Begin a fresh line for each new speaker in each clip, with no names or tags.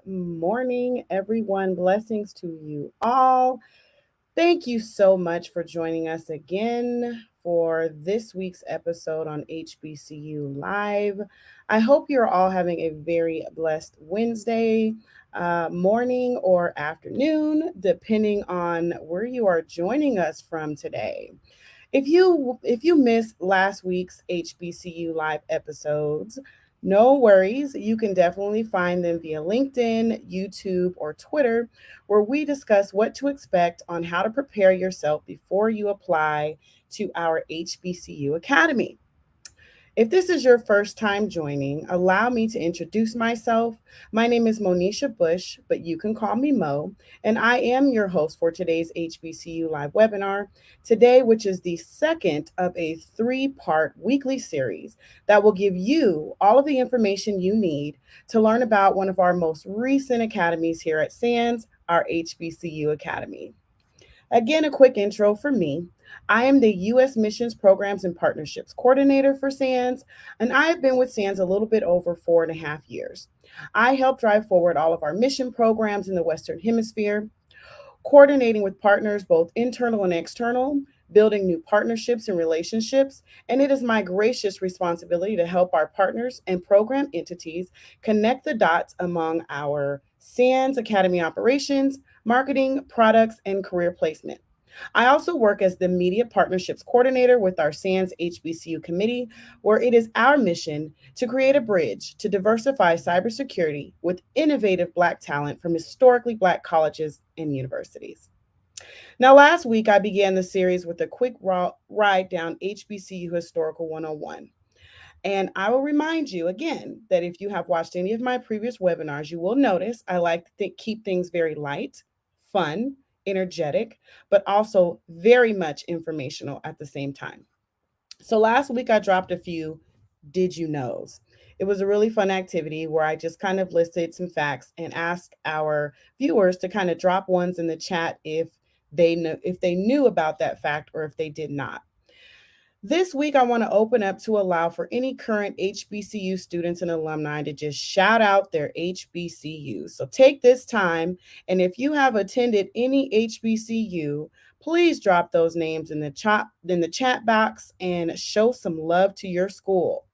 morning, everyone. Blessings to you all. Thank you so much for joining us again for this week's episode on HBCU Live. I hope you're all having a very blessed Wednesday morning or afternoon, depending on where you are joining us from today. If you missed last week's HBCU live episodes, no worries. You can definitely find them via LinkedIn, YouTube, or Twitter, where we discuss what to expect on how to prepare yourself before you apply to our HBCU Academy. If this is your first time joining, allow me to introduce myself. My name is Monisha Bush, but you can call me Mo, and I am your host for today's HBCU Live webinar today, which is the second of a three-part weekly series that will give you all of the information you need to learn about one of our most recent academies here at SANS, our HBCU Academy. Again, a quick intro for me. I am the U.S. Missions Programs and Partnerships Coordinator for SANS, and I have been with SANS a little bit over 4.5 years. I help drive forward all of our mission programs in the Western Hemisphere, coordinating with partners both internal and external, building new partnerships and relationships, and it is my gracious responsibility to help our partners and program entities connect the dots among our SANS Academy operations, marketing, products, and career placement. I also work as the Media Partnerships Coordinator with our SANS HBCU Committee, where it is our mission to create a bridge to diversify cybersecurity with innovative Black talent from historically Black colleges and universities. Now, last week, I began the series with a quick ride down HBCU Historical 101. And I will remind you again that if you have watched any of my previous webinars, you will notice I like to keep things very light, fun, energetic, but also very much informational at the same time. So last week I dropped a few did you knows. It was a really fun activity where I just kind of listed some facts and asked our viewers to kind of drop ones in the chat if they knew about that fact or if they did not. This week, I want to open up to allow for any current HBCU students and alumni to just shout out their HBCUs. So take this time, and if you have attended any HBCU, please drop those names in the chat box and show some love to your school.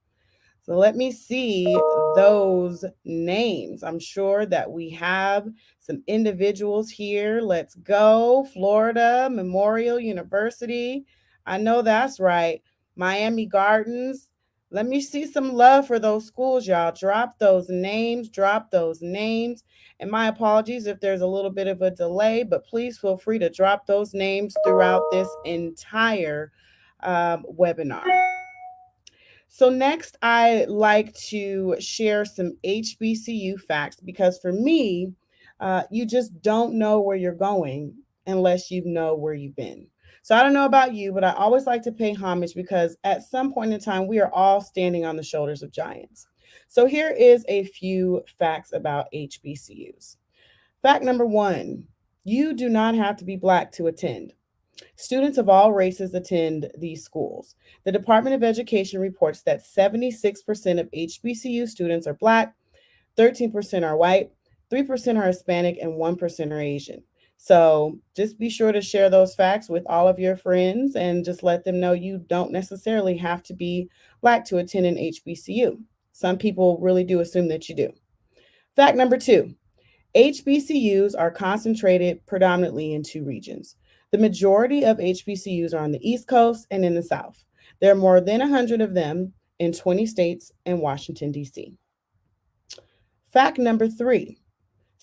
So let me see those names. I'm sure that we have some individuals here. Let's go. Florida Memorial University. I know that's right. Miami Gardens. Let me see some love for those schools, y'all. Drop those names. Drop those names. And my apologies if there's a little bit of a delay, but please feel free to drop those names throughout this entire webinar. So next, I like to share some HBCU facts because for me, you just don't know where you're going unless you know where you've been. So I don't know about you, but I always like to pay homage because at some point in time, we are all standing on the shoulders of giants. So here is a few facts about HBCUs. Fact number one, you do not have to be Black to attend. Students of all races attend these schools. The Department of Education reports that 76% of HBCU students are Black, 13% are white, 3% are Hispanic, and 1% are Asian. So just be sure to share those facts with all of your friends and just let them know you don't necessarily have to be Black to attend an HBCU. Some people really do assume that you do. Fact number two, HBCUs are concentrated predominantly in two regions. The majority of HBCUs are on the East Coast and in the South. There are more than 100 of them in 20 states and Washington, D.C. Fact number three,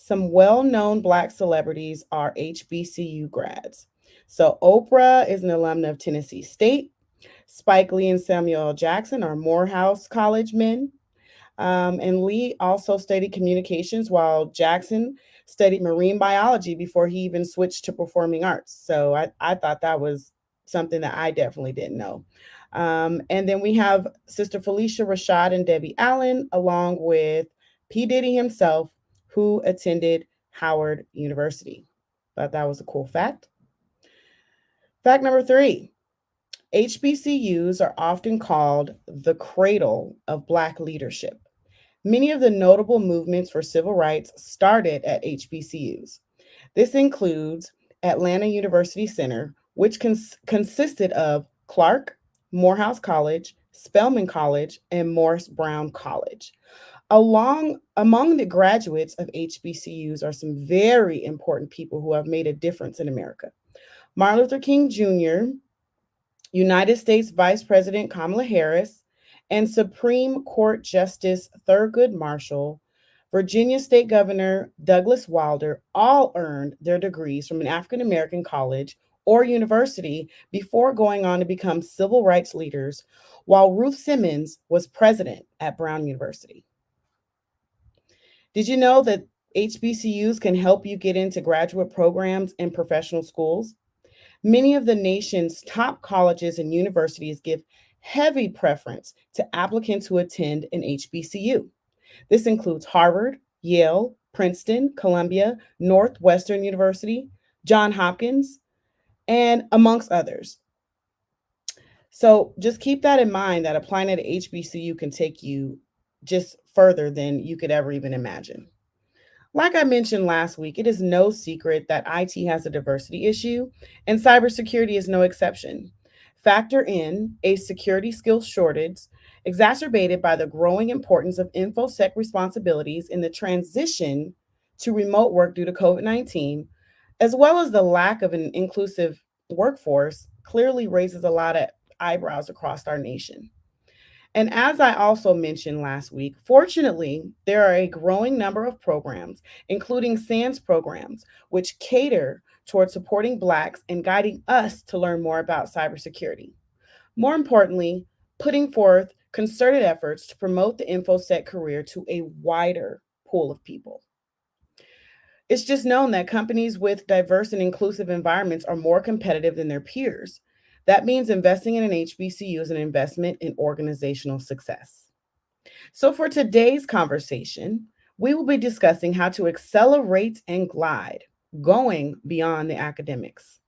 some well known Black celebrities are HBCU grads. So, Oprah is an alumna of Tennessee State. Spike Lee and Samuel L. Jackson are Morehouse College men. And Lee also studied communications while Jackson studied marine biology before he even switched to performing arts. So I thought that was something that I definitely didn't know. And then we have Sister Felicia Rashad and Debbie Allen, along with P. Diddy himself, who attended Howard University. Thought that was a cool fact. Fact number three, HBCUs are often called the cradle of Black leadership. Many of the notable movements for civil rights started at HBCUs. This includes Atlanta University Center, which consisted of Clark, Morehouse College, Spelman College, and Morris Brown College. Among the graduates of HBCUs are some very important people who have made a difference in America. Martin Luther King Jr., United States Vice President Kamala Harris, and Supreme Court Justice Thurgood Marshall, Virginia State Governor Douglas Wilder all earned their degrees from an African American college or university before going on to become civil rights leaders, while Ruth Simmons was president at Brown University. Did you know that HBCUs can help you get into graduate programs and professional schools? Many of the nation's top colleges and universities give heavy preference to applicants who attend an HBCU. This includes Harvard, Yale, Princeton, Columbia, Northwestern University, Johns Hopkins, and amongst others. So just keep that in mind that applying at a HBCU can take you just further than you could ever even imagine. Like I mentioned last week, it is no secret that IT has a diversity issue, and cybersecurity is no exception. Factor in a security skills shortage exacerbated by the growing importance of InfoSec responsibilities in the transition to remote work due to COVID-19, as well as the lack of an inclusive workforce, clearly raises a lot of eyebrows across our nation. And as I also mentioned last week, fortunately, there are a growing number of programs, including SANS programs, which cater towards supporting Blacks and guiding us to learn more about cybersecurity. More importantly, putting forth concerted efforts to promote the InfoSec career to a wider pool of people. It's just known that companies with diverse and inclusive environments are more competitive than their peers. That means investing in an HBCU is an investment in organizational success. So, for today's conversation, we will be discussing how to accelerate and glide, going beyond the academics.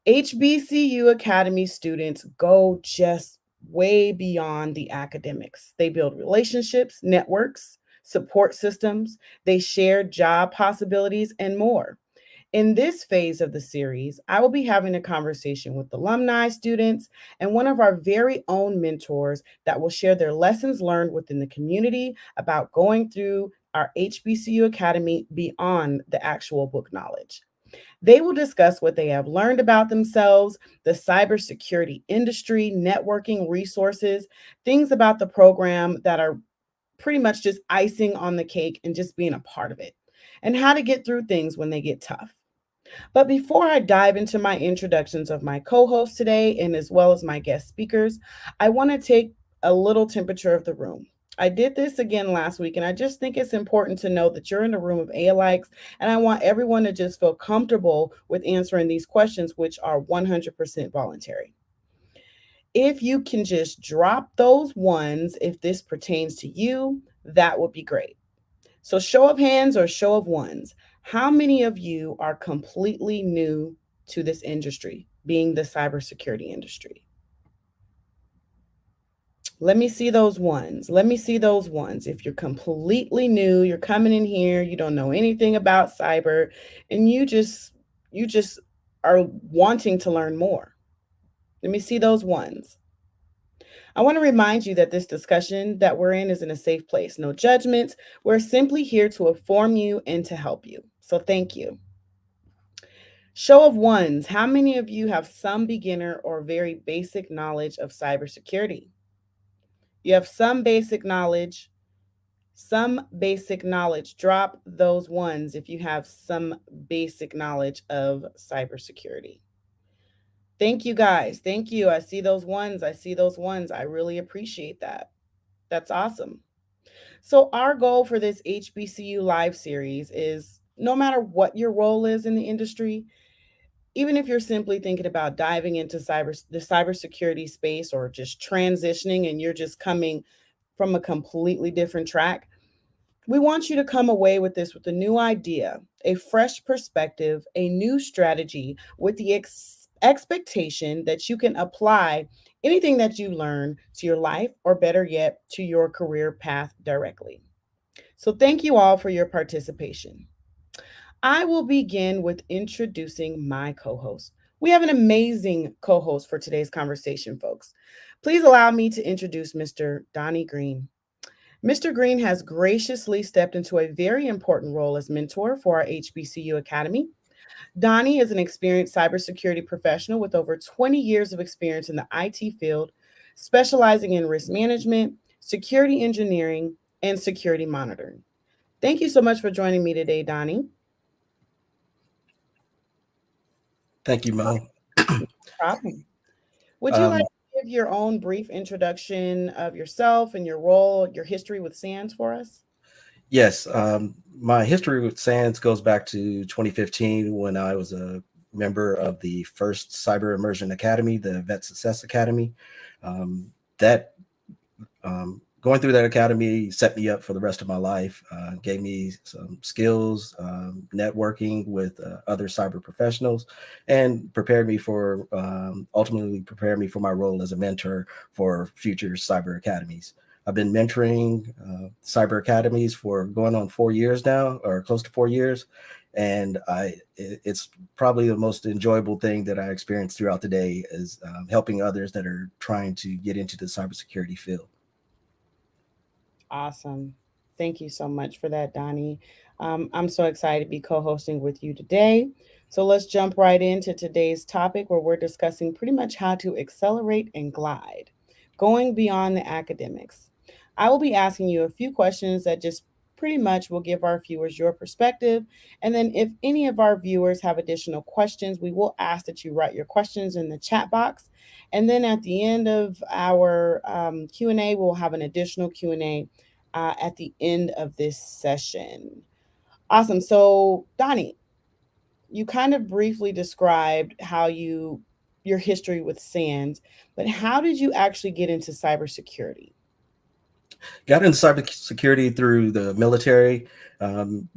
HBCU Academy students go just way beyond the academics. They build relationships, networks, support systems, they share job possibilities, and more. In this phase of the series, I will be having a conversation with alumni, students, and one of our very own mentors that will share their lessons learned within the community about going through our HBCU Academy beyond the actual book knowledge. They will discuss what they have learned about themselves, the cybersecurity industry, networking resources, things about the program that are pretty much just icing on the cake and just being a part of it, and how to get through things when they get tough. But before I dive into my introductions of my co hosts today and as well as my guest speakers, I want to take a little temperature of the room. I did this again last week, and I just think it's important to know that you're in a room of ALIKes, and I want everyone to just feel comfortable with answering these questions, which are 100% voluntary. If you can just drop those ones, if this pertains to you, that would be great. So, show of hands or show of ones, how many of you are completely new to this industry, being the cybersecurity industry? Let me see those ones. Let me see those ones. If you're completely new, you're coming in here, you don't know anything about cyber, and you just are wanting to learn more. Let me see those ones. I want to remind you that this discussion that we're in is in a safe place. No judgments. We're simply here to inform you and to help you. So thank you. Show of ones. How many of you have some beginner or very basic knowledge of cybersecurity? You have some basic knowledge. Some basic knowledge. Drop those ones if you have some basic knowledge of cybersecurity. Thank you guys. Thank you. I see those ones. I see those ones. I really appreciate that. That's awesome. So, our goal for this HBCU Live series is no matter what your role is in the industry, even if you're simply thinking about diving into the cybersecurity space or just transitioning and you're just coming from a completely different track, we want you to come away with this with a new idea, a fresh perspective, a new strategy with the expectation that you can apply anything that you learn to your life, or better yet, to your career path directly. So, thank you all for your participation. I will begin with introducing my co host. We have an amazing co host for today's conversation, folks. Please allow me to introduce Mr. Donnie Green. Mr. Greene has graciously stepped into a very important role as mentor for our HBCU Academy. Donnie is an experienced cybersecurity professional with over 20 years of experience in the IT field, specializing in risk management, security engineering, and security monitoring. Thank you so much for joining me today, Donnie.
Thank you, Mo.
No problem. Would you like
Um,
to give your own brief introduction of yourself and your role, your history with SANS for us?
yes, my history with SANS goes back to 2015 when I was a member of the first Cyber Immersion Academy, the Vet Success Academy. That Going through that academy set me up for the rest of my life, gave me some skills, networking with other cyber professionals, and ultimately prepared me for my role as a mentor for future cyber academies. I've been mentoring cyber academies for going on 4 years now, or close to 4 years, and it's probably the most enjoyable thing that I experience throughout the day is helping others that are trying to get into the cybersecurity field.
Awesome. Thank you so much for that, Donnie. I'm so excited to be co hosting with you today. So let's jump right into today's topic where we're discussing pretty much how to accelerate and glide, going beyond the academics. I will be asking you a few questions that just pretty much will give our viewers your perspective. And then, if any of our viewers have additional questions, we will ask that you write your questions in the chat box. And then at the end of our Q&A, we'll have an additional Q&A at the end of this session. Awesome. So, Donnie, you kind of briefly described your history with SANS, but how did you actually get into cybersecurity?
Got into cybersecurity through the military. Um,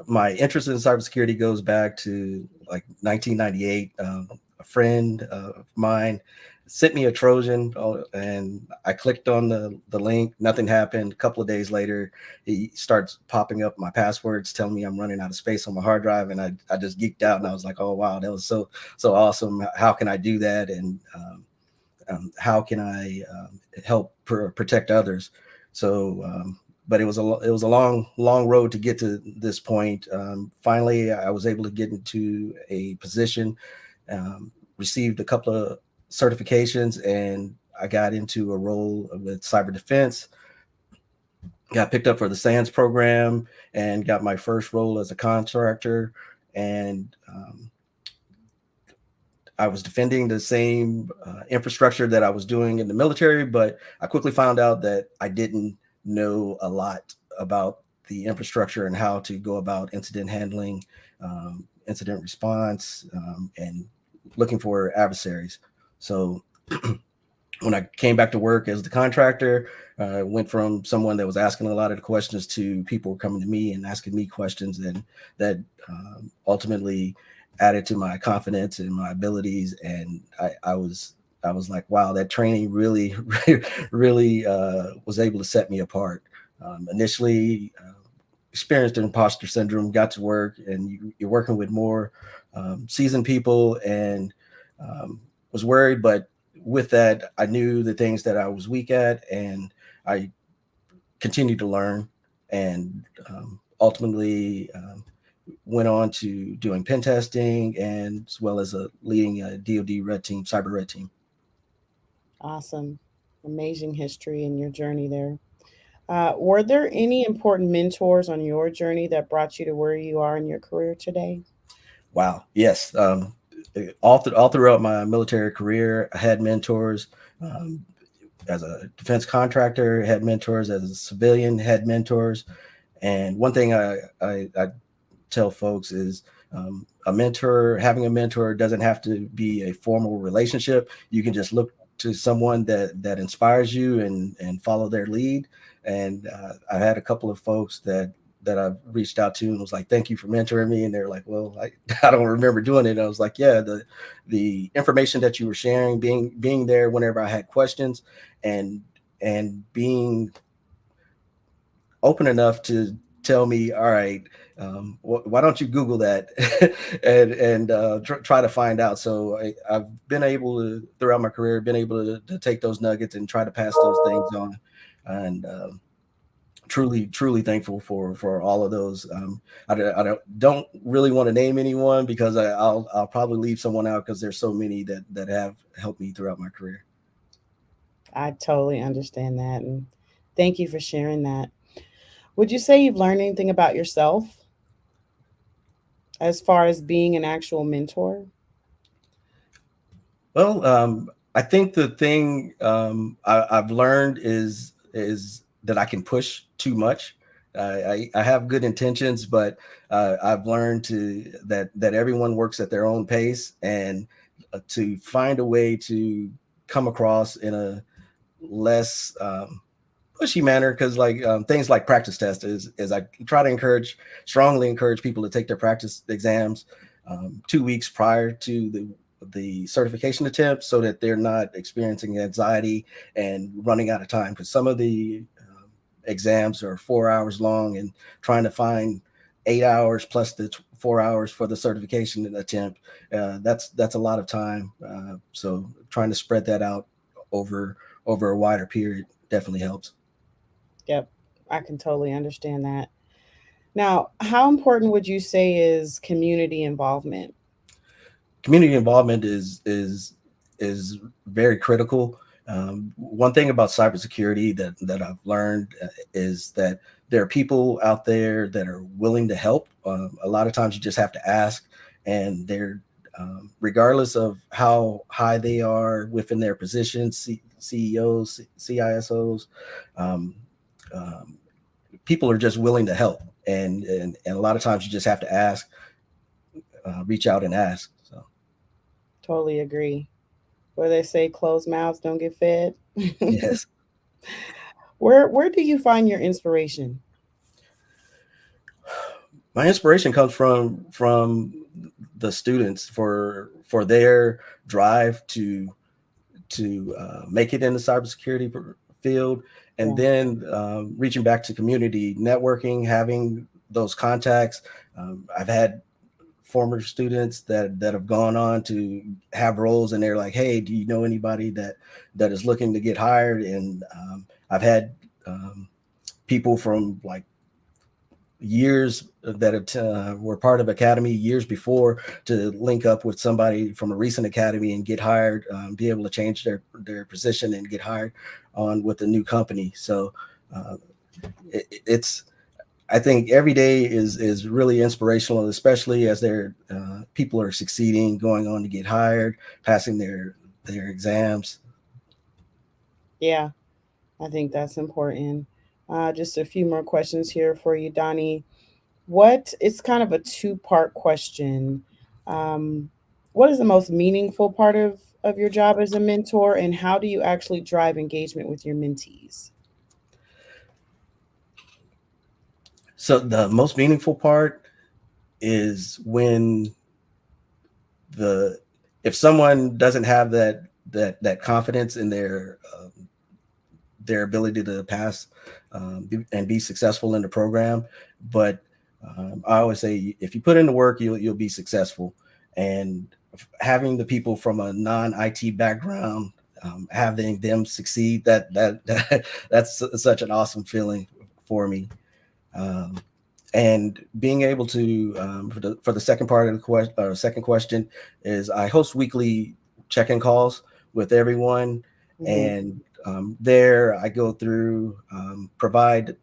my interest in cybersecurity goes back to like 1998. A friend of mine sent me a Trojan, and I clicked on the link. Nothing happened. A couple of days later, he starts popping up my passwords, telling me I'm running out of space on my hard drive, and I just geeked out, and I was like, oh wow, that was so awesome. How can I do that? And how can I help protect others? So, but it was a long road to get to this point. Finally, I was able to get into a position, received a couple of certifications, and I got into a role with cyber defense. Got picked up for the SANS program and got my first role as a contractor. And I was defending the same infrastructure that I was doing in the military, but I quickly found out that I didn't know a lot about the infrastructure and how to go about incident handling, incident response, and looking for adversaries. So when I came back to work as the contractor, I went from someone that was asking a lot of the questions to people coming to me and asking me questions, and that ultimately added to my confidence and my abilities. And I was like, wow, that training really, really was able to set me apart. Initially, experienced imposter syndrome, got to work, and you're working with more seasoned people, and was worried, but with that, I knew the things that I was weak at, and I continued to learn, and ultimately went on to doing pen testing, and as well as leading a DoD red team, cyber red team.
Awesome. Amazing history in your journey there. Were there any important mentors on your journey that brought you to where you are in your career today?
Wow. Yes. All throughout my military career, I had mentors. Um, as a defense contractor, had mentors. As a civilian, had mentors. And one thing I tell folks is having a mentor doesn't have to be a formal relationship. You can just look to someone that inspires you and follow their lead. And I've had a couple of folks I've reached out to and was like, thank you for mentoring me. And they're like, well, I don't remember doing it. And I was like, yeah, the information that you were sharing, being there whenever I had questions, and being open enough to tell me, all right, why don't you Google that and try to find out. So I've been able to, throughout my career, been able to take those nuggets and try to pass those things on. And truly thankful for all of those. I don't really want to name anyone because I'll probably leave someone out because there's so many that have helped me throughout my career.
I totally understand that. And thank you for sharing that. Would you say you've learned anything about yourself as far as being an actual mentor?
Well, I think the thing I've learned is that I can push too much. I have good intentions, but I've learned that everyone works at their own pace, and to find a way to come across in a less pushy manner, because like things like practice tests is I try to strongly encourage people to take their practice exams 2 weeks prior to the certification attempt, so that they're not experiencing anxiety and running out of time, because some of the exams are 4 hours long, and trying to find 8 hours plus the 4 hours for the certification attempt, that's a lot of time. So trying to spread that out over a wider period definitely helps.
Yep, I can totally understand that. Now, how important would you say is community involvement?
Community involvement is very critical. One thing about cybersecurity that I've learned is that there are people out there that are willing to help. A lot of times you just have to ask, and they're regardless of how high they are within their positions, CEOs, CISOs, um, um, people are just willing to help, and a lot of times you just have to ask, reach out and ask. So
Totally agree. Where they say closed mouths don't get fed.
yes.
Where do you find your inspiration?
My inspiration comes from the students for their drive to make it in the cybersecurity field, and
Yeah.
then reaching back to community networking, having those contacts. I've had former students that have gone on to have roles, and they're like, hey, do you know anybody that is looking to get hired? And I've had people from like years that were part of academy years before to link up with somebody from a recent academy and get hired, be able to change their position and get hired on with a new company. So uh, it's I think every day is really inspirational, especially as their people are succeeding, going on to get hired, passing their exams.
Yeah, I think that's important. Just a few more questions here for you, Donnie. What it's kind of a two-part question. Um, what is the most meaningful part of your job as a mentor, and how do you actually drive engagement with your mentees?
So the most meaningful part is when the if someone doesn't have that confidence in their ability to pass and be successful in the program, but I always say if you put in the work, you'll be successful. And having the people from a non-IT background, having them succeed, that's such an awesome feeling for me. Um, and being able to for the second part of the second question is I host weekly check-in calls with everyone,
Hmm.
and there I go through um, provide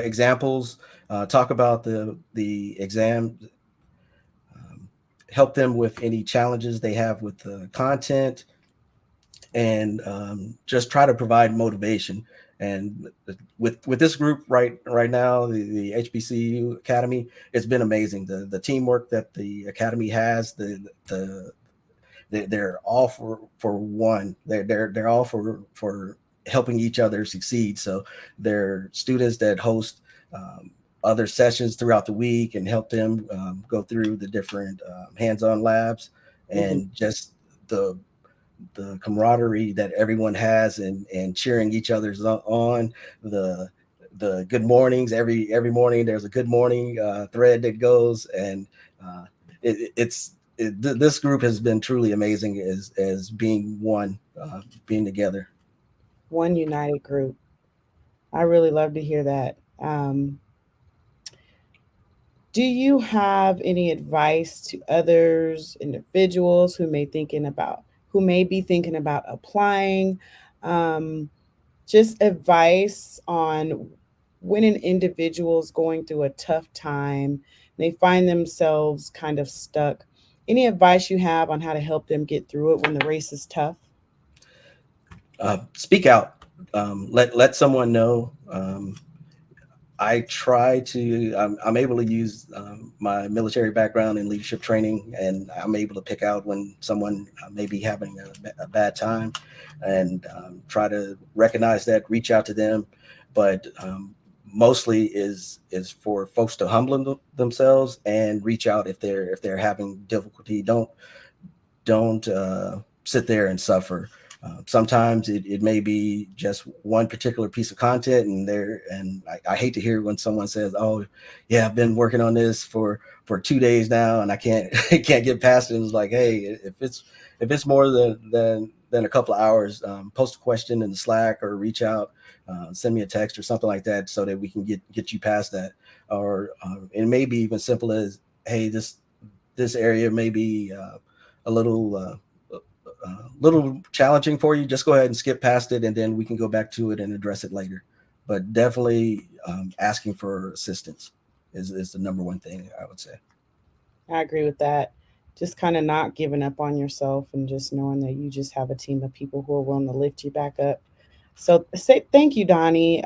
examples, talk about the exam, um, help them with any challenges they have with the content, and just try to provide motivation. And with this group right now, the HBCU Academy, it's been amazing. The teamwork that the academy has, they're all for one. They're all for helping each other succeed. So they're students that host other sessions throughout the week and help them go through the different hands-on labs,
Mhm.
and just the camaraderie that everyone has, and cheering each other's on. The good mornings, every morning there's a good morning thread that goes, and this group has been truly amazing as being one, being together.
One united group. I really love to hear that. Do you have any advice to others, individuals who may be thinking about applying? Um, just advice on when an individual is going through a tough time, they find themselves kind of stuck. Any advice you have on how to help them get through it when the race is tough?
Speak out. Let someone know. I try to. I'm able to use my military background and leadership training, and I'm able to pick out when someone may be having a bad time, and try to recognize that, reach out to them. But mostly is for folks to humble themselves and reach out if they're having difficulty. Don't sit there and suffer. Sometimes it may be just one particular piece of content, and I hate to hear when someone says, "Oh, yeah, I've been working on this for 2 days now, and I can't can't get past it." And it's like, hey, if it's more than a couple of hours, post a question in the Slack or reach out, send me a text or something like that, so that we can get you past that. Or it may be even simple as, hey, this area may be a little challenging for you. Just go ahead and skip past it, and then we can go back to it and address it later. But definitely asking for assistance is the number one thing I would say.
I agree with that. Just kind of not giving up on yourself and just knowing that you just have a team of people who are willing to lift you back up. So say thank you, Donnie.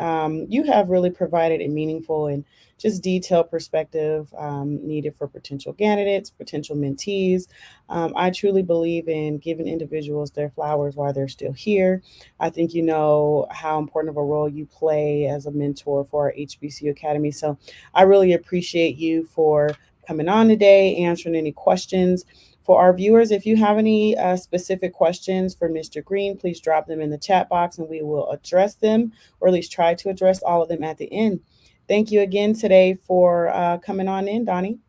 You have really provided a meaningful and just detailed perspective needed for potential candidates, potential mentees. I truly believe in giving individuals their flowers while they're still here. I think you know how important of a role you play as a mentor for our HBCU Academy. So I really appreciate you for coming on today, answering any questions. For our viewers, if you have any specific questions for Mr. Greene, please drop them in the chat box and we will address them, or at least try to address all of them at the end. Thank you again today for coming on in, Donnie.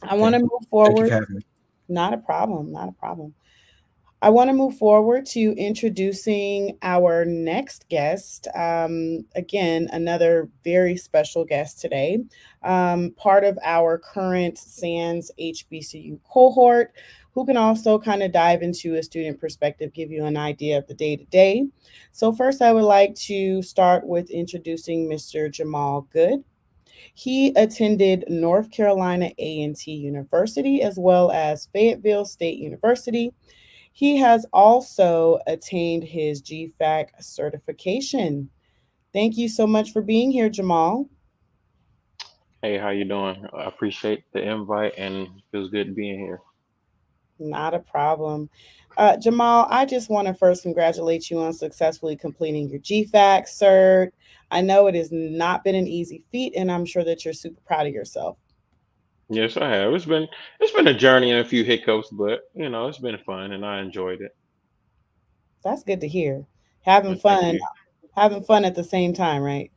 I want
Okay.
to move
Thank you
forward.
for having me.
Not a problem. Not a problem. I want to move forward to introducing our next guest. Again, another very special guest today, part of our current SANS HBCU cohort, who can also kind of dive into a student perspective, give you an idea of the day to day. So, first, I would like to start with introducing Mr. Jamaal Goode. He attended North Carolina A&T University as well as Fayetteville State University. He has also attained his GFAC certification. Thank you so much for being here, Jamaal.
Hey, how you doing? I appreciate the invite and feels good being here.
Not a problem. Jamaal, I just want to first congratulate you on successfully completing your GFAC cert. I know it has not been an easy feat, and I'm sure that you're super proud of yourself.
Yes, I have. It's been a journey and a few hiccups, but it's been fun and I enjoyed it.
That's good to hear. Having
Thank
fun,
you.
having fun at the same time, right?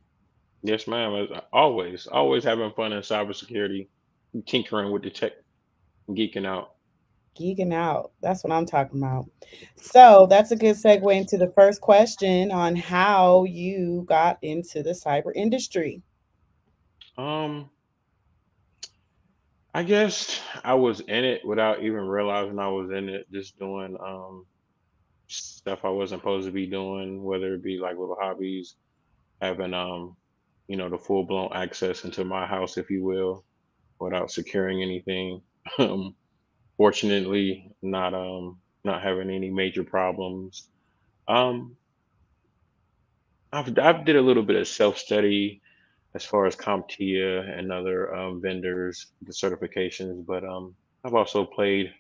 Yes, ma'am. As always having fun in cybersecurity, tinkering with the tech, geeking out.
Geeking out. That's what I'm talking about. So that's a good segue into the first question on how you got into the cyber industry.
Um, I guess I was in it without even realizing I was in it, just doing stuff I wasn't supposed to be doing, whether it be like little hobbies, having the full blown access into my house, if you will, without securing anything. Um, Fortunately, not having any major problems. Um, I've did a little bit of self study as far as CompTIA and other vendors, the certifications, but I've also played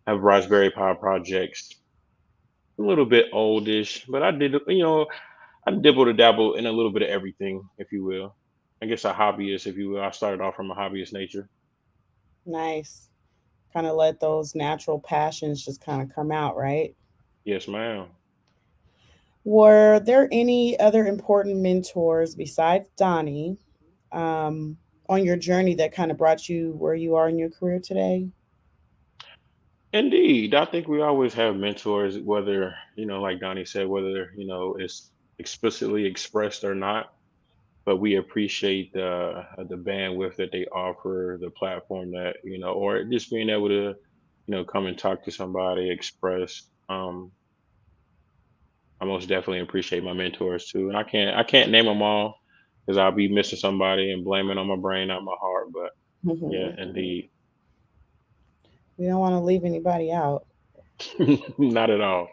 have Raspberry Pi projects a little bit oldish, but I did, I dibble to dabble in a little bit of everything, if you will. I guess a hobbyist, if you will. I started off from a hobbyist nature.
Nice. Kind of let those natural passions just kind of come out, right?
Yes, ma'am.
Were there any other important mentors besides Donnie um, on your journey that kind of brought you where you are in your career today?
Indeed. I think we always have mentors, whether, like Donnie said, whether, it's explicitly expressed or not. But we appreciate the bandwidth that they offer, the platform that, or just being able to, come and talk to somebody, express. I most definitely appreciate my mentors too, and I can't name them all because I'll be missing somebody and blaming on my brain, not my heart. But yeah, indeed,
We don't want to leave anybody out.
not at all.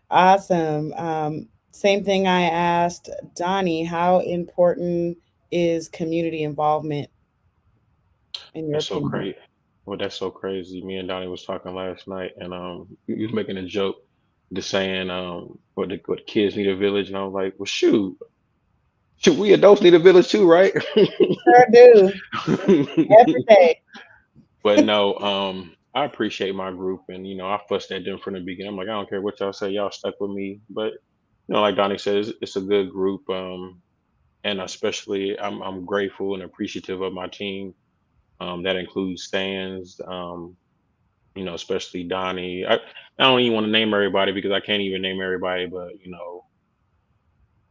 Awesome. Same thing I asked Donnie. How important is community involvement in your
That's so
opinion?
great. Well, that's so crazy. Me and Donnie was talking last night, and he was making a joke, just saying what kids need a village, and I was like, well, shoot, we adults need a village too, right?
Sure do. Every day.
But no, I appreciate my group, and I fussed at them from the beginning. I'm like, I don't care what y'all say, y'all stuck with me. But like Donnie says, it's a good group, and especially I'm grateful and appreciative of my team. That includes stands, especially Donnie. I don't even want to name everybody because I can't even name everybody, but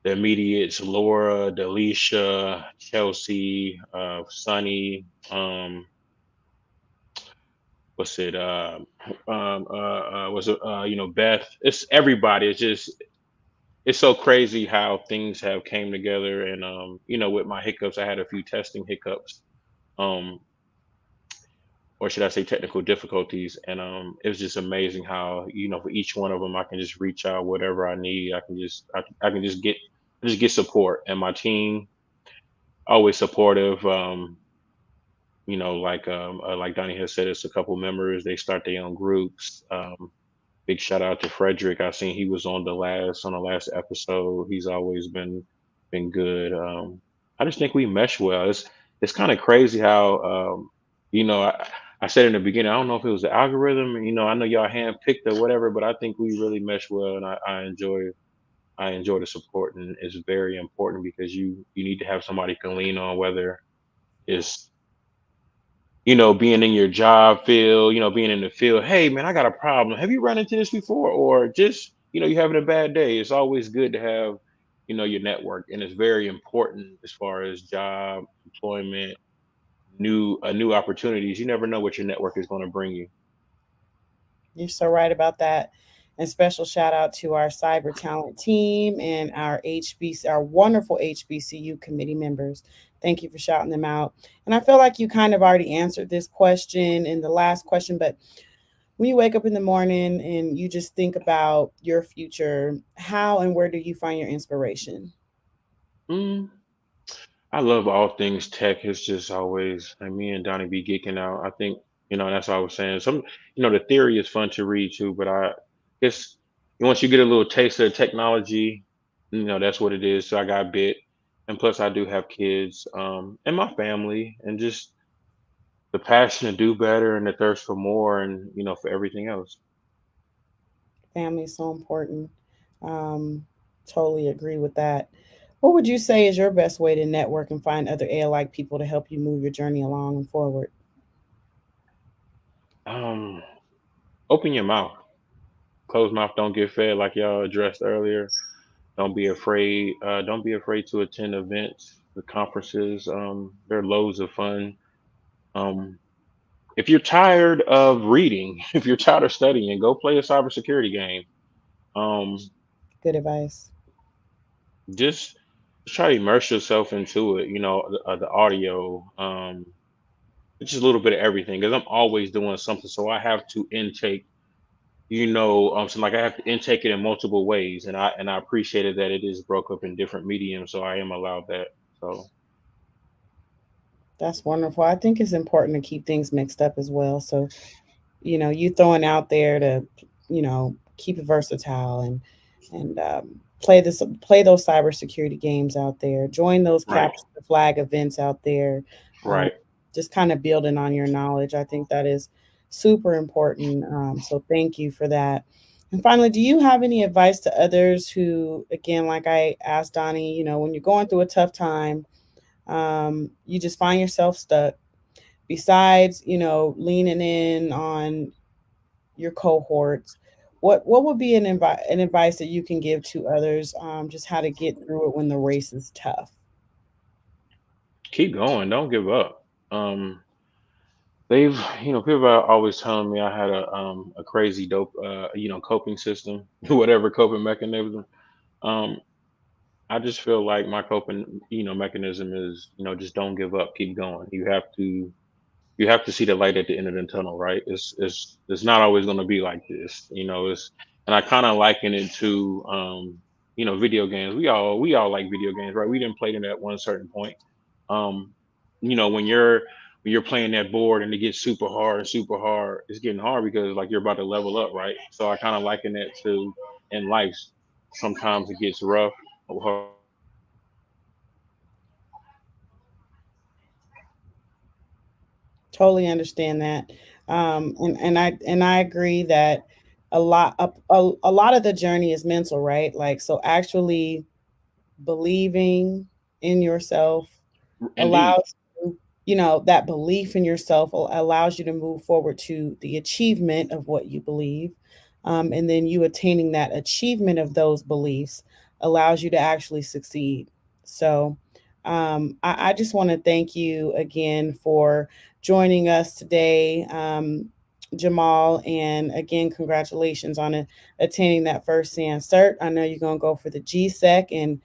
the immediates: Laura, Delisha, Chelsea, Sunny. What's it? Was it? Beth. It's everybody. It's just it's so crazy how things have came together, and with my hiccups, I had a few testing hiccups, um, or should I say technical difficulties, and it was just amazing how for each one of them I can just reach out whatever I need. I can just get support, and my team always supportive. Like Donnie has said, it's a couple members. They start their own groups. Big shout out to Frederick. I seen he was on the last episode. He's always been good. I just think we mesh well. It's kind of crazy how you know I, I said in the beginning. I don't know if it was the algorithm. I know y'all handpicked or whatever, but I think we really mesh well, and I enjoy the support, and it's very important because you need to have somebody you can lean on, whether it's being in your job field, being in the field. Hey, man, I got a problem. Have you run into this before? Or just, you're having a bad day. It's always good to have, your network. And it's very important as far as job, employment, new opportunities. You never know what your network is going to bring you.
You're so right about that. And special shout out to our cyber talent team and our our wonderful HBCU committee members. Thank you for shouting them out. And I feel like you kind of already answered this question in the last question, but when you wake up in the morning and you just think about your future, how and where do you find your inspiration?
Mm, I love all things tech. It's just always, like me and Donnie be geeking out. I think, that's what I was saying. The theory is fun to read too, but guess once you get a little taste of the technology, that's what it is. So I got bit. And plus I do have kids, and my family, and just the passion to do better and the thirst for more, and, for everything else.
Family is so important. Um, totally agree with that. What would you say is your best way to network and find other AI-like people to help you move your journey along and forward?
Um, Open your mouth. Closed mouth don't get fed, like y'all addressed earlier. Don't be afraid to attend events, the conferences. They're loads of fun. Um, if you're tired of reading, if you're tired of studying, go play a cybersecurity game. Um,
Good advice.
just, just try to immerse yourself into it. The audio, just a little bit of everything. Because I'm always doing something, so I have to intake. So like I have to intake it in multiple ways, and I appreciated that it is broke up in different mediums, so I am allowed that. So
That's wonderful. I think it's important to keep things mixed up as well. So, you throwing out there to, you know, keep it versatile and play those cybersecurity games out there. Join those
Right.
capture the flag events out there. Um,
Right.
just kind of building on your knowledge. I think that is super important. So thank you for that. And finally, do you have any advice to others who, again, like I asked Donnie, when you're going through a tough time, you just find yourself stuck? Besides, leaning in on your cohorts, what would be an advice that you can give to others, just how to get through it when the race is tough?
Keep going. Don't give up. Um, they've, people are always telling me I had a crazy dope, coping system, whatever coping mechanism. Um, I just feel like my coping, mechanism is, just don't give up, keep going. You have to see the light at the end of the tunnel, right? It's not always going to be like this, it's and I kind of liken it to video games. We all like video games, right? We didn't play them at one certain point. um when you're playing that board and it gets super hard, it's getting hard because like you're about to level up, right? So I kind of liken that to in life. Sometimes it gets rough. Oh, hold on, my phone is
Totally understand that. And I agree that a lot of the journey is mental, right? Like, so actually believing in yourself
indeed.
allows you, that belief in yourself allows you to move forward to the achievement of what you believe. And then you attaining that achievement of those beliefs allows you to actually succeed. So I just want to thank you again for joining us today, Jamal. And again, congratulations on attaining that first SANS cert. I know you're going to go for the GSEC and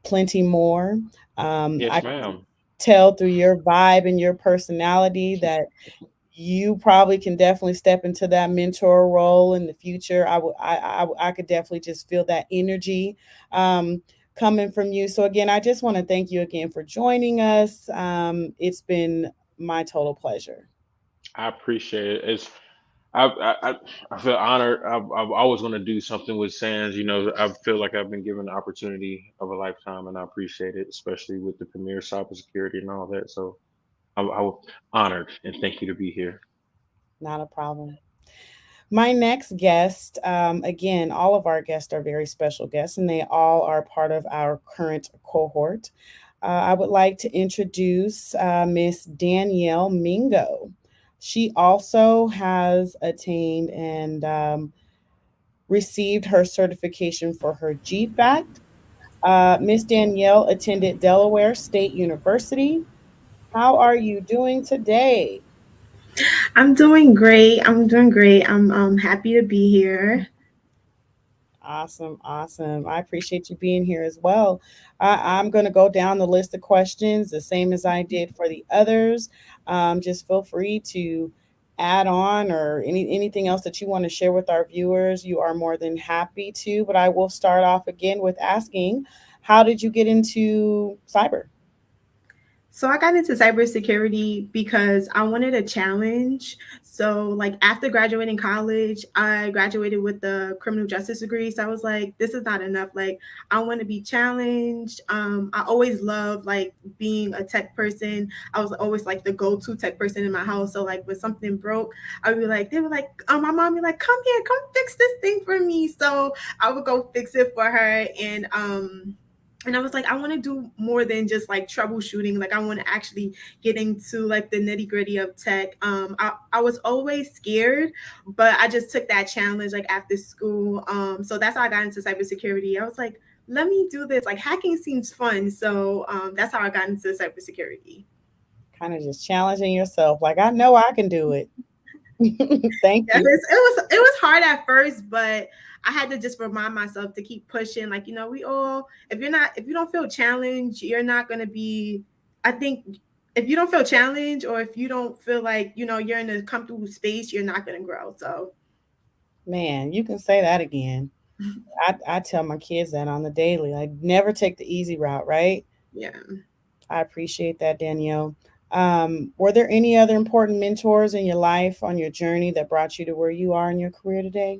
plenty more. I
Yes,
can
ma'am.
tell through your vibe and your personality that you probably can definitely step into that mentor role in the future. I could definitely just feel that energy um, coming from you. So again, I just want to thank you again for joining us. It's been my total pleasure.
I appreciate it. I feel honored. I'm always going to do something with Sands. I feel like I've been given the opportunity of a lifetime, and I appreciate it, especially with the premier cybersecurity and all that. So I'm honored and thank you to be here.
Not a problem. My next guest, again, all of our guests are very special guests, and they all are part of our current cohort. I would like to introduce Miss Danielle Mingo. She also has attained and received her certification for her GFACT. Miss Danielle attended Delaware State University. How are you doing today?
I'm doing great. I'm doing great. I'm happy to be here.
Awesome, awesome. I appreciate you being here as well. I'm going to go down the list of questions the same as I did for the others. Just feel free to add on or anything else that you want to share with our viewers. You are more than happy to. But I will start off again with asking, how did you get into cyber?
So I got into cybersecurity because I wanted a challenge. So like after graduating college, I graduated with the criminal justice degree. So I was like, this is not enough. Like I want to be challenged. I always loved like being a tech person. I was always like the go-to tech person in my house. So like when something broke, I would be like, they were like, my mom would be like, come here, come fix this thing for me. So I would go fix it for her. And I was like, I want to do more than just like troubleshooting. Like I want to actually get into like the nitty gritty of tech. I was always scared, but I just took that challenge like after school. So that's how I got into cybersecurity. I was like, let me do this. Like hacking seems fun. So that's how I got into cybersecurity.
Kind of just challenging yourself. Like, I know I can do it. Thank
Yes,
you.
it was hard at first, but I had to just remind myself to keep pushing. Like, we all, if you don't feel challenged, you're not gonna be, I think if you don't feel challenged or if you don't feel like, you're in a comfortable space, you're not gonna grow. So
Man, you can say that again. I tell my kids that on the daily. Like, never take the easy route, right?
yeah.
I appreciate that, Danielle. Were there any other important mentors in your life on your journey that brought you to where you are in your career today?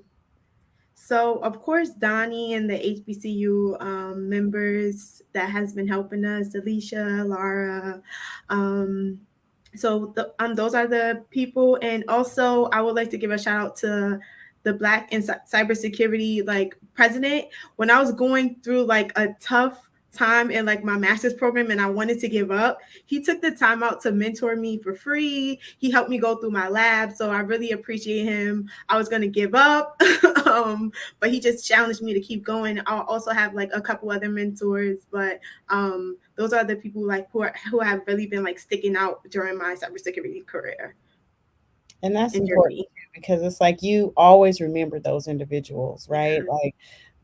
So, of course, Donnie and the HBCU members that has been helping us, Alicia, Lara. Um, those are the people. And also, I would like to give a shout out to the Black and Cybersecurity like president. When I was going through like a tough time in like my master's program and I wanted to give up, he took the time out to mentor me for free. He helped me go through my lab, so I really appreciate him. I was going to give up but he just challenged me to keep going. I'll also have like a couple other mentors, but those are the people like who have really been like sticking out during my cybersecurity career
And that's
and
important
journey.
too, because it's like you always remember those individuals, right?
Yeah.
Like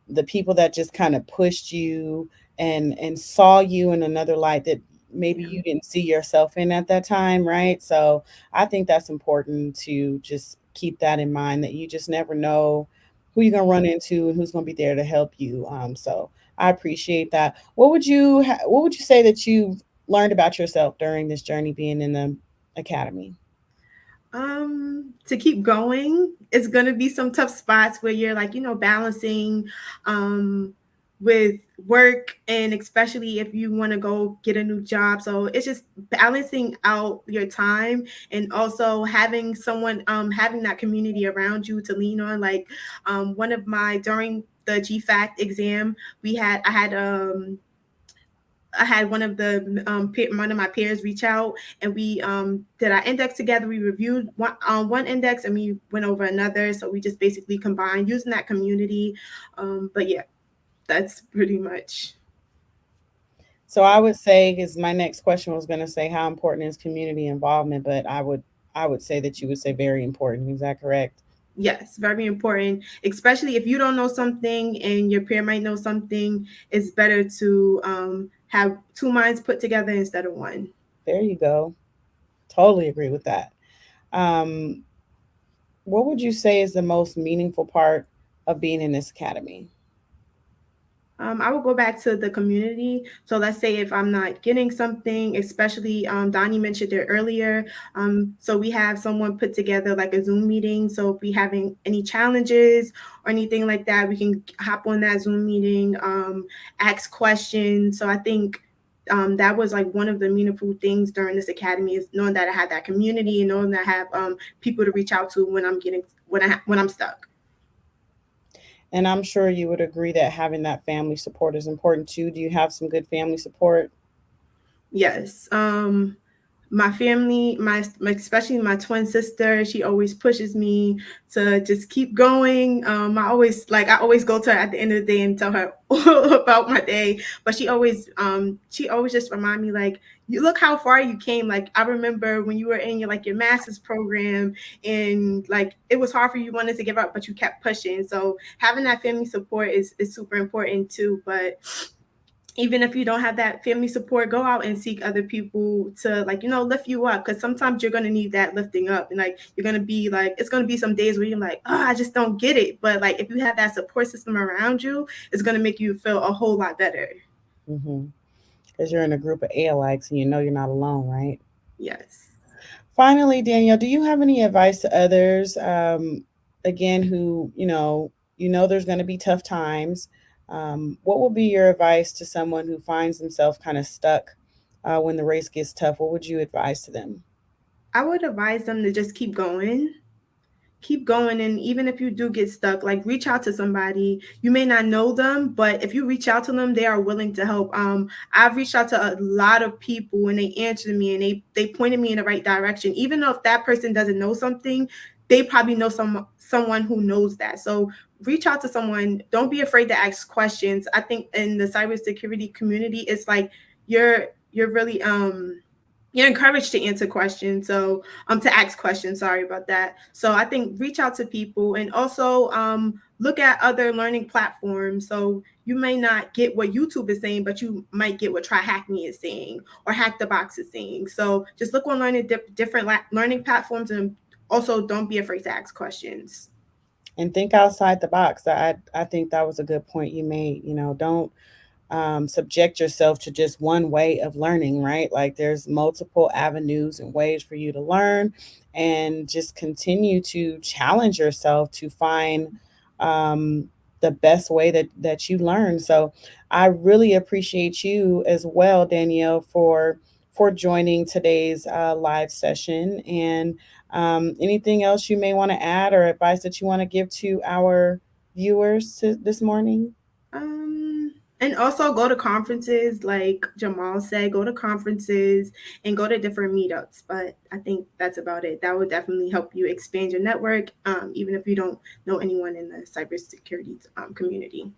the people that just kind of pushed you and saw you in another light that maybe
Yeah.
you didn't see yourself in at that time, right? So I think that's important to just keep that in mind, that you just never know who you're gonna run into and who's gonna be there to help you. So I appreciate that. What would you say that you've learned about yourself during this journey being in the academy?
To keep going, it's gonna be some tough spots where you're like, balancing um with work, and especially if you want to go get a new job. So it's just balancing out your time, and also having that community around you to lean on. Like one of my during the GFAC exam, I had one of my peers reach out, and we did our index together. We reviewed one index, and we went over another. So we just basically combined using that community. But yeah, that's pretty much.
So I would say, because my next question was going to say how important is community involvement, but I would say that you would say very important. Is that correct?
Yes, very important, especially if you don't know something and your peer might know something. It's better to have two minds put together instead of one.
There you go. Totally agree with that. Um, what would you say is the most meaningful part of being in this academy?
I will go back to the community. So let's say if I'm not getting something, especially Donnie mentioned it earlier. So we have someone put together like a Zoom meeting. So if we having any challenges or anything like that, we can hop on that Zoom meeting, ask questions. So I think that was like one of the meaningful things during this academy, is knowing that I had that community and knowing that I have people to reach out to when I'm stuck.
And I'm sure you would agree that having that family support is important too. Do you have some good family support?
Yes. My family, especially my twin sister, she always pushes me to just keep going. I always go to her at the end of the day and tell her about my day. But she always just remind me like, you look how far you came. Like I remember when you were in your master's program, and like it was hard for you, wanted to give up, but you kept pushing. So having that family support is super important too. But even if you don't have that family support, go out and seek other people to like, lift you up. Cause sometimes you're gonna need that lifting up. And like you're gonna be like, it's gonna be some days where you're like, oh, I just don't get it. But like if you have that support system around you, it's gonna make you feel a whole lot better.
Mm-hmm. Because you're in a group of alikes and you know you're not alone, right?
Yes.
Finally, Danielle, do you have any advice to others, again, who, you know there's going to be tough times? What will be your advice to someone who finds themselves kind of stuck when the race gets tough? What would you advise to them?
I would advise them to just keep going. And even if you do get stuck, like reach out to somebody. You may not know them, but if you reach out to them, they are willing to help. I've reached out to a lot of people and they answered me, and they pointed me in the right direction. Even though if that person doesn't know something, they probably know someone who knows that. So reach out to someone. Don't be afraid to ask questions. I think in the cybersecurity community, it's like you're really you're encouraged to answer questions. So to ask questions, sorry about that. So I think reach out to people, and also look at other learning platforms. So you may not get what YouTube is saying, but you might get what Try Hack Me is saying, or Hack the Box is saying. So just look on different learning platforms, and also don't be afraid to ask questions.
And think outside the box. I think that was a good point you made. Don't subject yourself to just one way of learning, right? Like there's multiple avenues and ways for you to learn, and just continue to challenge yourself to find the best way that you learn. So I really appreciate you as well, Danielle, for joining today's live session. And anything else you may want to add or advice that you want to give to our viewers this morning?
Um, and also go to conferences, like Jamal said, go to conferences and go to different meetups. But I think that's about it. That would definitely help you expand your network, even if you don't know anyone in the cybersecurity community.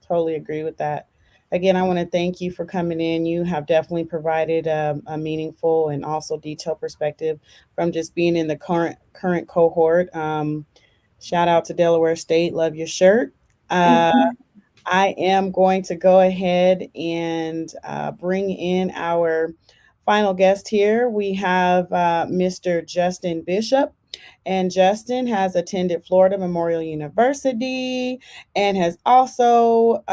Totally agree with that. Again, I want to thank you for coming in. You have definitely provided a meaningful and also detailed perspective from just being in the current cohort. Shout out to Delaware State. Love your shirt. Uh, I am going to go ahead and bring in our final guest here. We have Mr. Justin Bishop. And Justin has attended Florida Memorial University and has also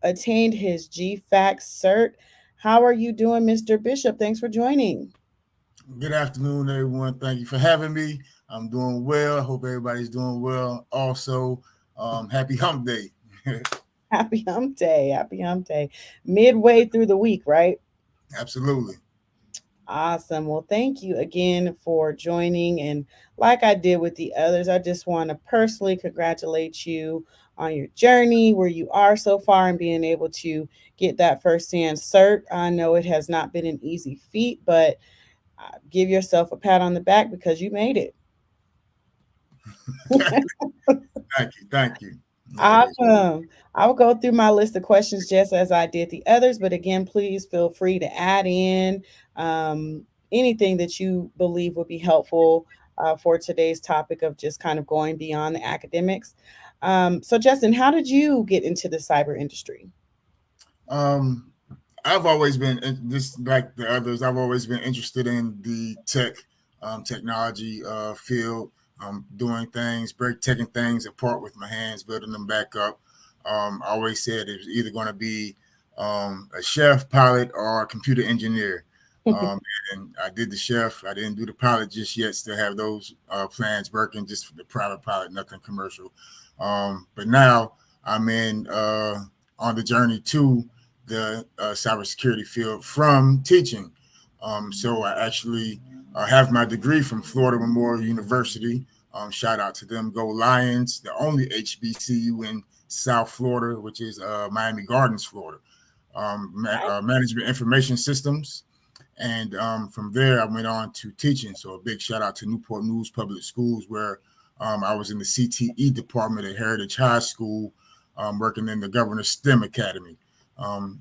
attained his GFAC cert. How are you doing, Mr. Bishop? Thanks for joining.
Good afternoon, everyone. Thank you for having me. I'm doing well. I hope everybody's doing well. Also, happy hump day.
Happy hump day. Happy hump day. Midway through the week, right?
Absolutely.
Awesome. Well, thank you again for joining. And like I did with the others, I just want to personally congratulate you on your journey, where you are so far, and being able to get that first SANS cert. I know it has not been an easy feat, but give yourself a pat on the back because you made it.
Thank you.
Awesome. I'll go through my list of questions just as I did the others, but again, please feel free to add in um, anything that you believe would be helpful for today's topic of just kind of going beyond the academics. So, Justin, how did you get into the cyber industry?
Um, I've always been just like the others. I've always been interested in the technology field, doing things, taking things apart with my hands, building them back up. I always said it was either going to be a chef, pilot, or a computer engineer. And I did the chef. I didn't do the pilot just yet. Still have those plans working, just for the private pilot, nothing commercial. But now I'm in on the journey to the cybersecurity field from teaching. So I actually have my degree from Florida Memorial University. Shout out to them. Go Lions, the only HBCU in South Florida, which is Miami Gardens, Florida. Management Information Systems. And from there, I went on to teaching. So a big shout out to Newport News Public Schools, where I was in the CTE department at Heritage High School, working in the Governor's STEM Academy. From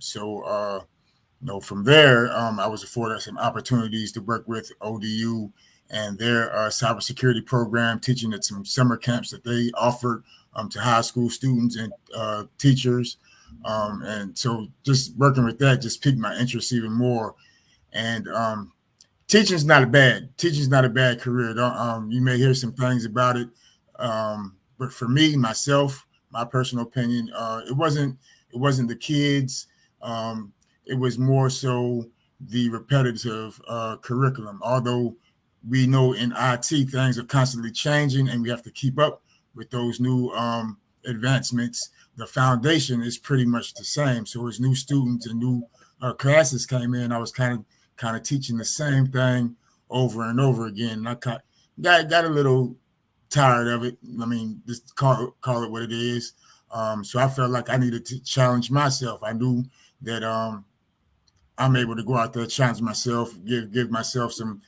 there, I was afforded some opportunities to work with ODU and their cybersecurity program, teaching at some summer camps that they offered to high school students and teachers. And so just working with that just piqued my interest even more. And teaching's not a bad career. You may hear some things about it, but for me, myself, my personal opinion, it wasn't the kids. It was more so the repetitive curriculum. Although we know in IT things are constantly changing and we have to keep up with those new advancements, the foundation is pretty much the same. So as new students and new classes came in, I was kind of teaching the same thing over and over again. And I got a little tired of it. I mean, just call it what it is. So I felt like I needed to challenge myself. I knew that I'm able to go out there, challenge myself, give myself some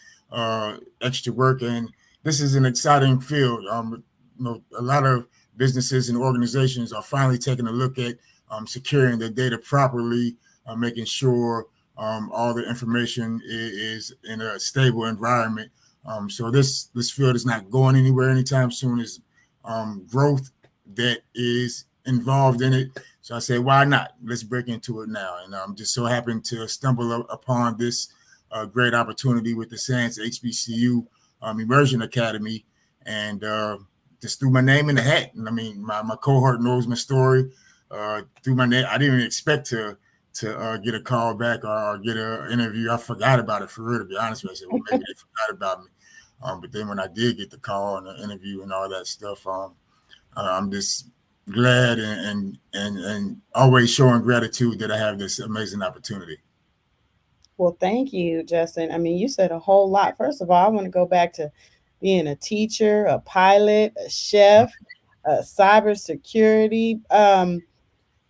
extra work. And this is an exciting field. A lot of businesses and organizations are finally taking a look at securing their data properly, making sure all the information is in a stable environment. So this field is not going anywhere anytime soon. Is growth that is involved in it. So I said, why not? Let's break into it now. And I'm just so happy to stumble upon this great opportunity with the SANS+HBCU Immersion Academy, and just threw my name in the hat. And I mean, my cohort knows my story. Threw my name. I didn't even expect to get a call back or get an interview. I forgot about it, for real, to be honest with you. I said, well, maybe they forgot about me. But then when I did get the call and the interview and all that stuff, I'm just glad and always showing gratitude that I have this amazing opportunity.
Well, thank you, Justin. I mean, you said a whole lot. First of all, I want to go back to being a teacher, a pilot, a chef, a cybersecurity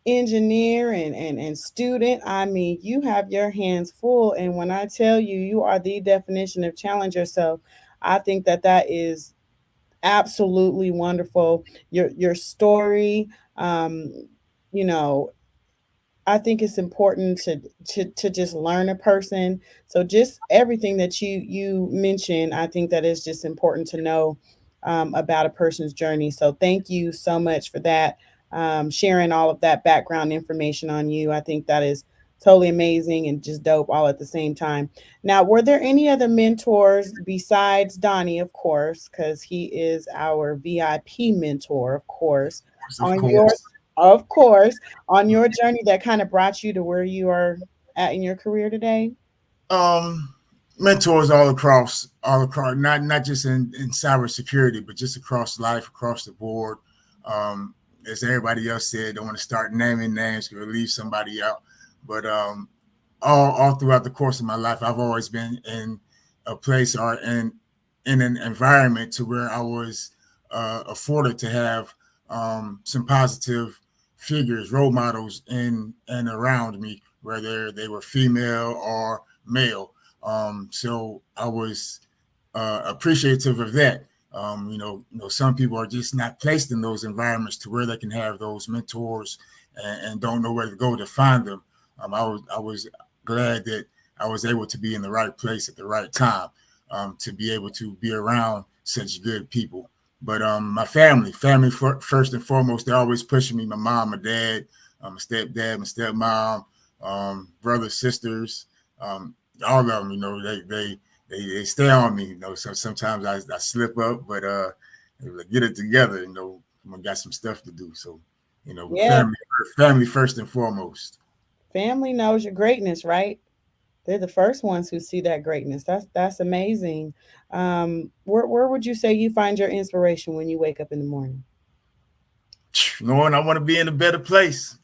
engineer, and student. I mean, you have your hands full. And when I tell you, you are the definition of challenge yourself, I think that that is absolutely wonderful. Your story, um, you know, I think it's important to just learn a person. So just everything that you mentioned, I think that is just important to know about a person's journey. So thank you so much for that, sharing all of that background information on you. I think that is totally amazing and just dope all at the same time. Now, were there any other mentors besides Donnie, of course, because he is our VIP mentor, of course,
Of
on your
course.
of course, on your journey that kind of brought you to where you are at in your career today?
Um, Mentors all across, not just in cybersecurity, but just across life, across the board. Um, as everybody else said, don't want to start naming names or leave somebody out. But all throughout the course of my life, I've always been in a place or in an environment to where I was afforded to have some positive figures, role models in and around me, whether they were female or male. So I was appreciative of that. Some people are just not placed in those environments to where they can have those mentors and don't know where to go to find them. I was glad that I was able to be in the right place at the right time, to be able to be around such good people. But my family first and foremost, they're always pushing me. My mom, my dad, my stepdad, my stepmom, brothers, sisters, all of them. They stay on me. So sometimes I slip up, but they like, get it together. I got some stuff to do. So
Yeah,
family first and foremost.
family knows your greatness, right? They're the first ones who see that greatness. That's amazing. Where would you say you find your inspiration when you wake up in the morning?
Knowing I want to be in a better place.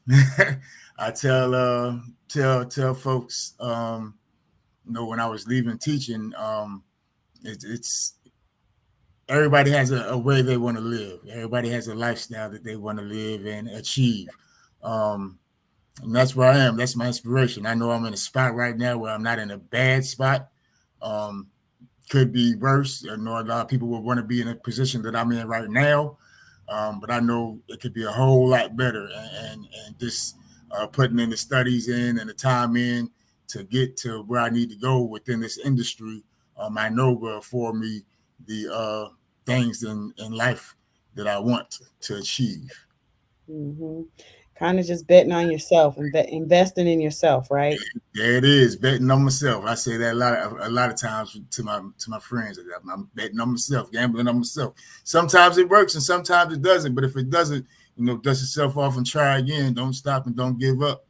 I tell folks, when I was leaving teaching, it's everybody has a way they want to live. Everybody has a lifestyle that they want to live and achieve. Um, and that's where I am. That's my inspiration. I know I'm in a spot right now where I'm not in a bad spot. Um, could be worse. I know a lot of people would want to be in a position that I'm in right now. But I know it could be a whole lot better, and just putting in the studies in and the time in to get to where I need to go within this industry. I know will afford me the things in life that I want to achieve.
Hmm. Kind of just betting on yourself and investing in yourself, right?
There it is, betting on myself. I say that a lot of times to my friends. I'm betting on myself, gambling on myself. Sometimes it works and sometimes it doesn't. But if it doesn't, dust yourself off and try again. Don't stop and don't give up.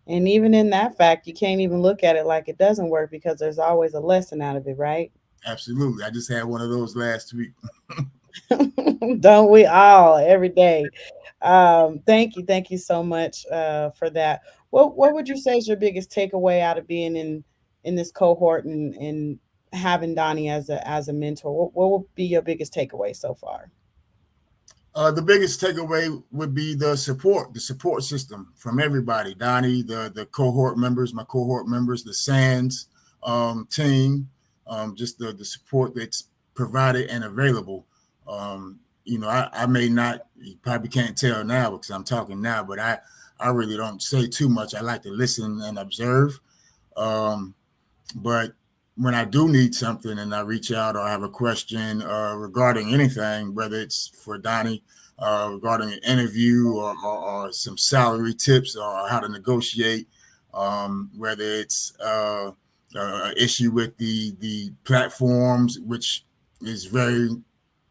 And even in that fact, you can't even look at it like it doesn't work because there's always a lesson out of it, right?
Absolutely. I just had one of those last week.
Don't we all every day? Thank you so much for that. What would you say is your biggest takeaway out of being in this cohort and having Donnie as a mentor? What would be your biggest takeaway so far?
The biggest takeaway would be the support system from everybody. Donnie, the cohort members, my cohort members, the SANS team, just the support that's provided and available. I may not, you probably can't tell now because I'm talking now, but I really don't say too much. I like to listen and observe. Um, but when I do need something and I reach out or I have a question regarding anything, whether it's for Donnie, regarding an interview or some salary tips or how to negotiate, whether it's an issue with the platforms, which is very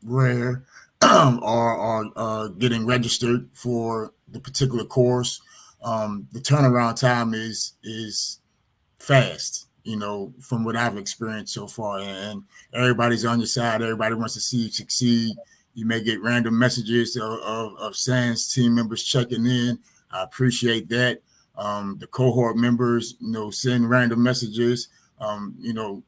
rare, or getting registered for the particular course, the turnaround time is fast, from what I've experienced so far. And everybody's on your side. Everybody wants to see you succeed. You may get random messages of SANS team members checking in. I appreciate that. The cohort members, send random messages. The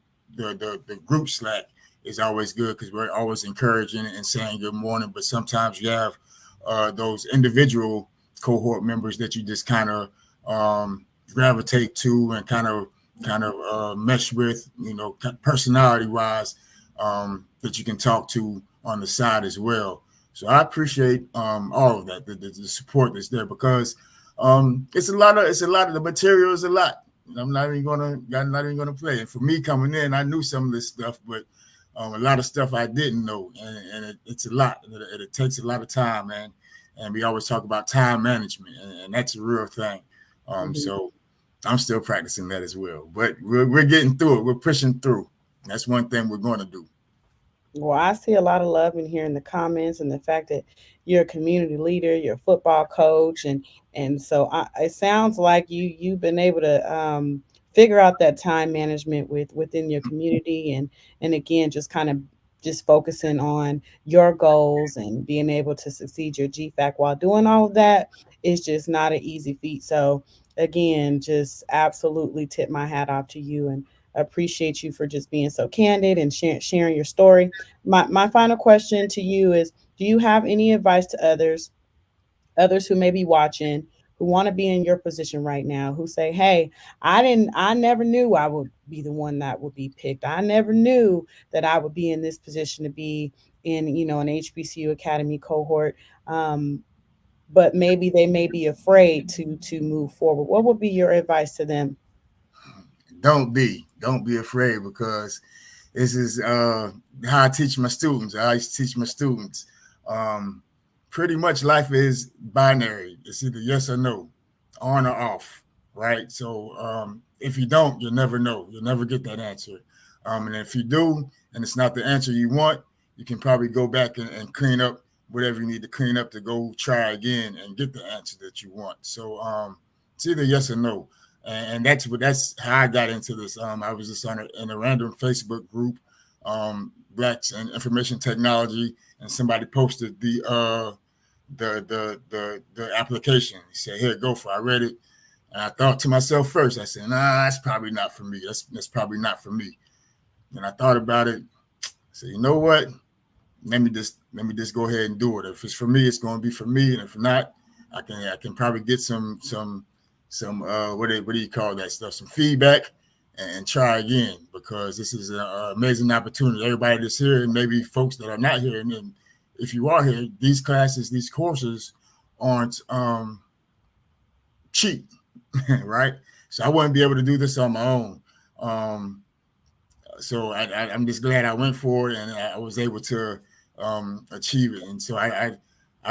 group Slack is always good because we're always encouraging and saying good morning. But sometimes you have those individual cohort members that you just kind of gravitate to and kind of mesh with, personality wise, that you can talk to on the side as well. So I appreciate all of that, the support that's there, because it's a lot of the material is a lot. I'm not even gonna play. And for me coming in, I knew some of this stuff, but a lot of stuff I didn't know, and it's a lot. It takes a lot of time, man. And we always talk about time management, and that's a real thing. So I'm still practicing that as well. But we're getting through it. We're pushing through. That's one thing we're going to do.
Well, I see a lot of love in here in the comments, and the fact that you're a community leader, you're a football coach, and so it sounds like you've been able to figure out that time management within your community, and again, just kind of just focusing on your goals and being able to succeed your GFAC while doing all of that is just not an easy feat. So again, just absolutely tip my hat off to you and appreciate you for just being so candid and sharing your story. My final question to you is, do you have any advice to others who may be watching, who want to be in your position right now, who say, hey, I never knew I would be the one that would be picked. I never knew that I would be in this position to be in, an HBCU Academy cohort. But maybe they may be afraid to move forward. What would be your advice to them?
Don't be afraid, because this is how I teach my students. I used to teach my students. Pretty much life is binary. It's either yes or no, on or off, right? So if you don't, you'll never know. You'll never get that answer. And if you do, and it's not the answer you want, you can probably go back and clean up whatever you need to clean up to go try again and get the answer that you want. So it's either yes or no. And that's how I got into this. I was just in a random Facebook group, Blacks and Information Technology, and somebody posted the application. He said, "Here, go for it." I read it, and I thought to myself first. I said, "Nah, that's probably not for me. That's probably not for me." And I thought about it. I said, "You know what? Let me just go ahead and do it. If it's for me, it's going to be for me, and if not, I can probably get some what do you call that stuff? Some feedback, and try again, because this is an amazing opportunity. Everybody that's here, and maybe folks that are not here, and then if you are here, these courses aren't cheap, right? So I wouldn't be able to do this on my own. So I'm just glad I went for it, and I was able to achieve it. And so I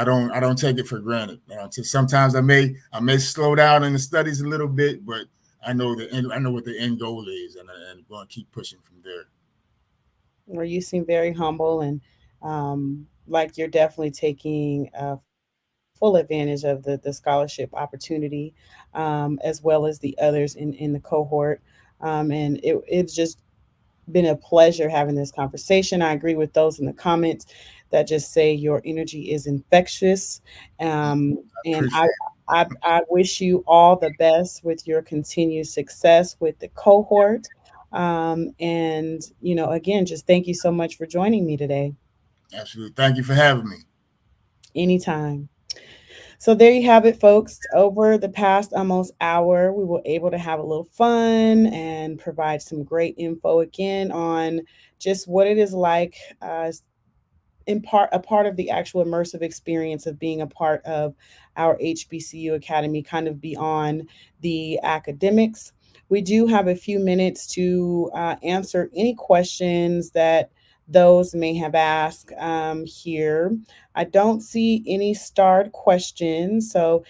don't take it for granted. Sometimes I may slow down in the studies a little bit, but I know what the end goal is, and I'm going to keep pushing from there.
Well, you seem very humble, and like you're definitely taking full advantage of the scholarship opportunity, as well as the others in the cohort. And it's just been a pleasure having this conversation. I agree with those in the comments that just say your energy is infectious. And I wish you all the best with your continued success with the cohort. And, again, just thank you so much for joining me today.
Absolutely. Thank you for having me.
Anytime. So there you have it, folks. Over the past almost hour, we were able to have a little fun and provide some great info again on just what it is like, a part of the actual immersive experience of being a part of our HBCU Academy, kind of beyond the academics. We do have a few minutes to answer any questions that those may have asked here. I don't see any starred questions, so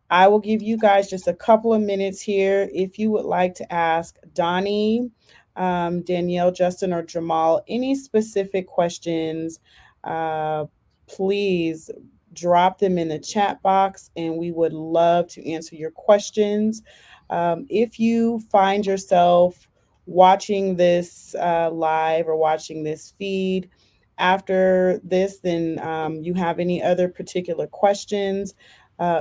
I will give you guys just a couple of minutes here. If you would like to ask Donnie, Danielle, Justin, or Jamal any specific questions, uh, please drop them in the chat box, and we would love to answer your questions. If you find yourself watching this live or watching this feed after this, then you have any other particular questions,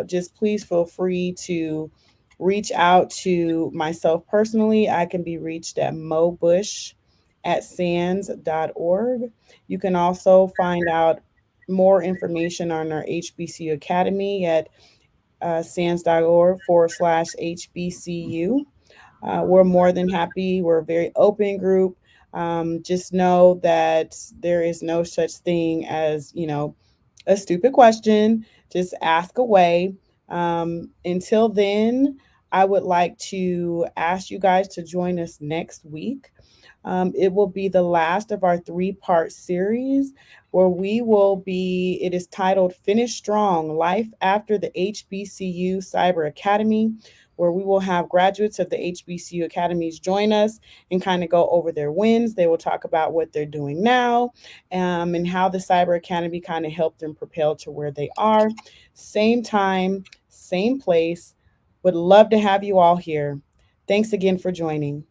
just please feel free to reach out to myself personally. I can be reached at mobush@sans.org. You can also find out more information on our HBCU Academy at sans.org/HBCU. We're more than happy. We're a very open group. Just know that there is no such thing as, a stupid question. Just ask away. Until then, I would like to ask you guys to join us next week. It will be the last of our three-part series where it is titled Finish Strong, Life After the HBCU Cyber Academy, where we will have graduates of the HBCU Academies join us and kind of go over their wins. They will talk about what they're doing now, and how the Cyber Academy kind of helped them propel to where they are. Same time, same place. Would love to have you all here. Thanks again for joining.